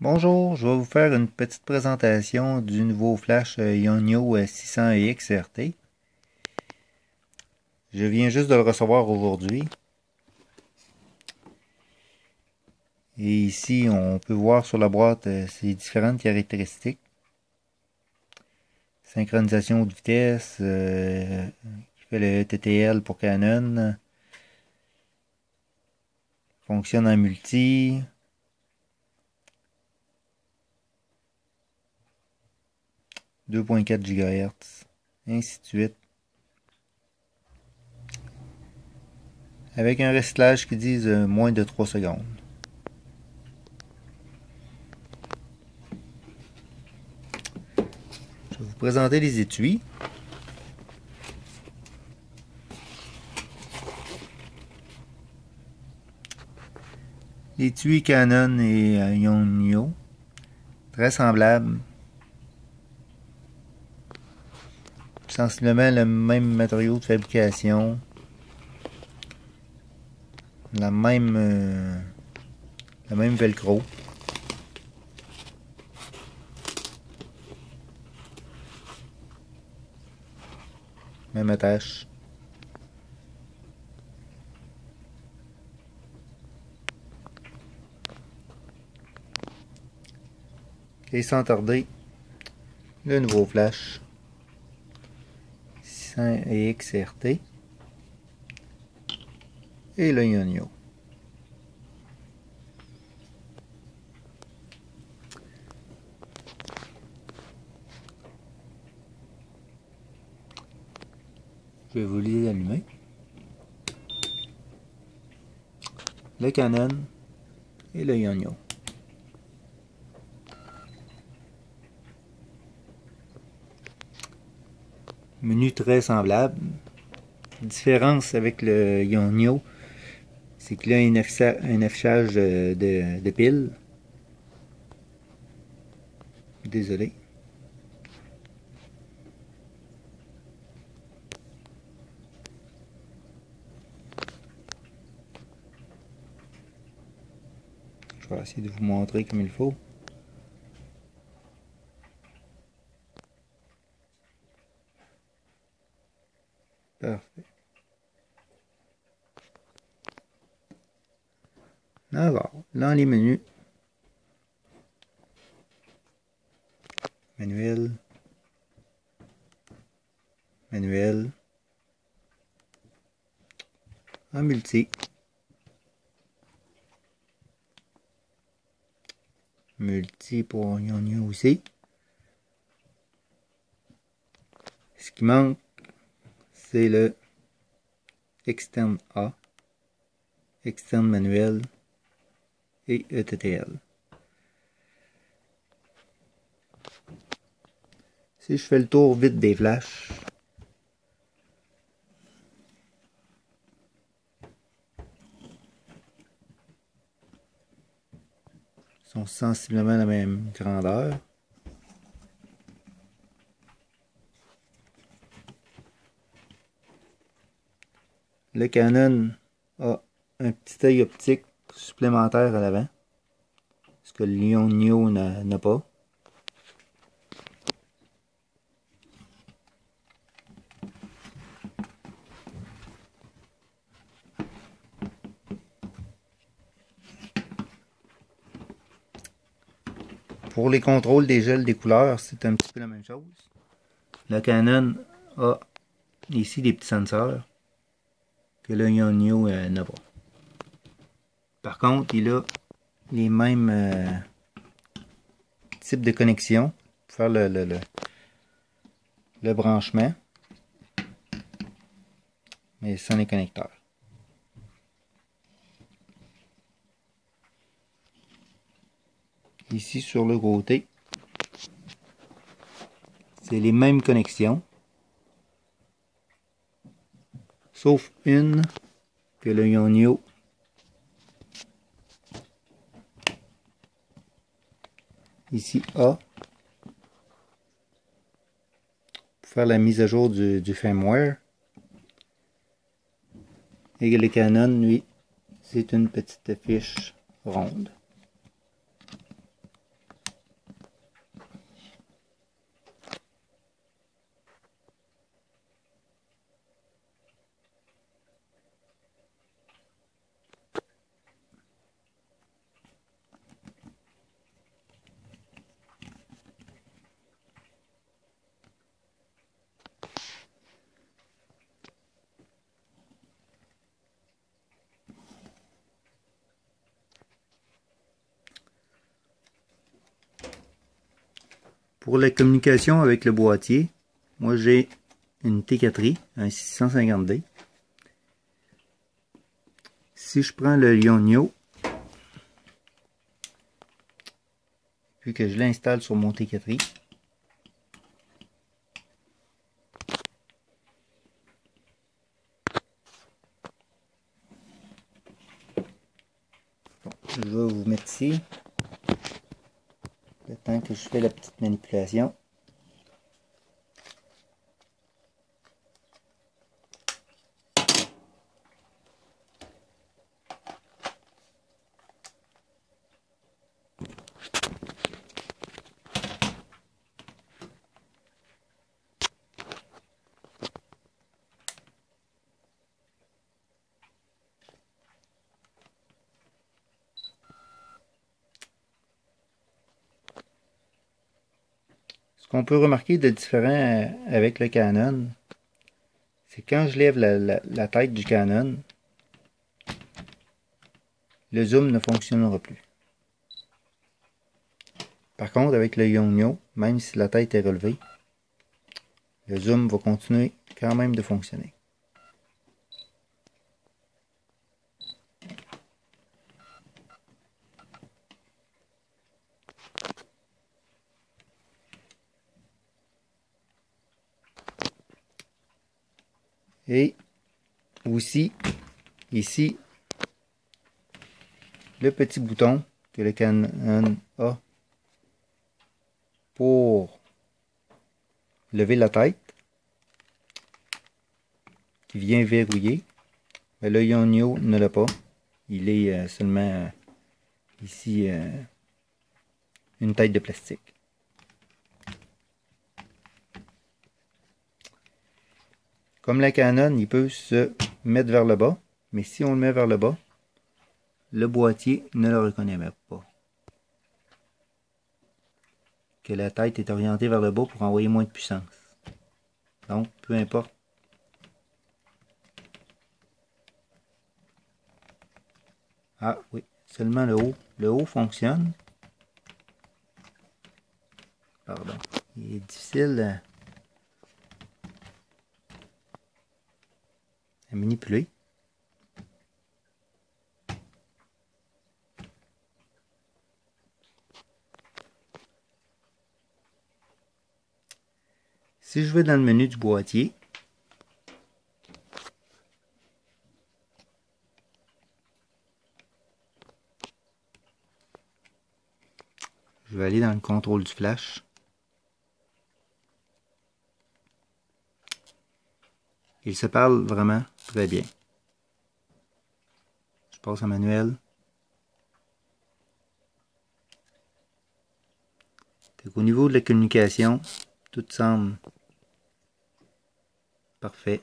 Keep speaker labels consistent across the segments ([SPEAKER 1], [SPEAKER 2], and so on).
[SPEAKER 1] Bonjour, je vais vous faire une petite présentation du nouveau flash Yonyo 600EX RT. Je viens juste de le recevoir aujourd'hui. Et ici, on peut voir sur la boîte ses différentes caractéristiques. Synchronisation de vitesse, qui fait le TTL pour Canon. Fonctionne en multi. « 2.4 GHz, ainsi de suite. Avec un recyclage qui dise moins de 3 secondes. Je vais vous présenter les étuis. L'étui Canon et Yonyo, très semblable. Sensiblement le même matériau de fabrication. Le même velcro. Même attache. Et sans tarder, le nouveau flash 600EX RT et le Yonyo. Je vais vous les allumer. Le Canon et le Yonyo. Menu très semblable. Différence avec le Yonyo, c'est qu'il a un affichage de piles. Désolé. Je vais essayer de vous montrer comme il faut. Parfait. Alors, dans les menus, manuel, manuel, en multi, multi pour Yonyo aussi. Ce qui manque, c'est le externe A, externe manuel et ETTL. Si je fais le tour vite des flashs, ils sont sensiblement la même grandeur. Le Canon a un petit œil optique supplémentaire à l'avant, ce que le Yonyo n'a pas. Pour les contrôles des gels des couleurs, c'est un petit peu la même chose. Le Canon a ici des petits senseurs que le Yonyo n'a pas. Par contre, il a les mêmes types de connexion pour faire le branchement, mais sans les connecteurs. Ici sur le côté, c'est les mêmes connexions, sauf une que le Yonyo ici A pour faire la mise à jour du firmware. Et le Canon, lui, c'est une petite fiche ronde. Pour la communication avec le boîtier, moi j'ai une T4i, un 650D. Si je prends le Yongnuo, puis que je l'installe sur mon T4i, bon, je vais vous mettre ici, le temps que je fais la petite manipulation. Ce qu'on peut remarquer de différent avec le Canon, c'est quand je lève la tête du Canon, le zoom ne fonctionnera plus. Par contre, avec le Yongnuo, même si la tête est relevée, le zoom va continuer quand même de fonctionner. Et aussi, ici, le petit bouton que le Canon a pour lever la tête, qui vient verrouiller. Mais le Yongnuo ne l'a pas. Il est seulement ici une tête de plastique. Comme la Canon, il peut se mettre vers le bas, mais si on le met vers le bas, le boîtier ne le reconnaît même pas. Que la tête est orientée vers le bas pour envoyer moins de puissance. Donc, peu importe. Ah oui, seulement le haut. Le haut fonctionne. Pardon. Il est difficile à manipuler. Si je vais dans le menu du boîtier, je vais aller dans le contrôle du flash. Il se parle vraiment très bien. Je passe en manuel. Au niveau de la communication, tout semble parfait.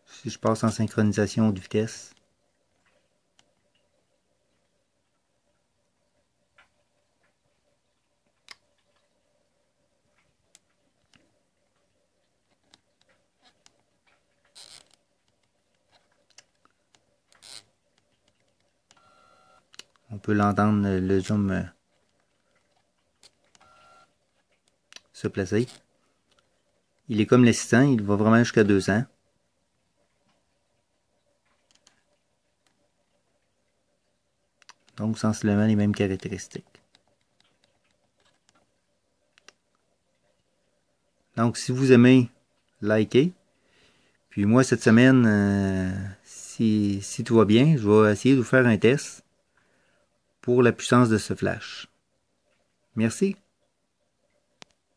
[SPEAKER 1] Si je passe en synchronisation de vitesse, on peut l'entendre le zoom se placer. Il est comme l'assistant, il va vraiment jusqu'à 200. Donc sensiblement les mêmes caractéristiques. Donc si vous aimez, likez. Puis moi cette semaine, si tout va bien, je vais essayer de vous faire un test pour la puissance de ce flash. Merci.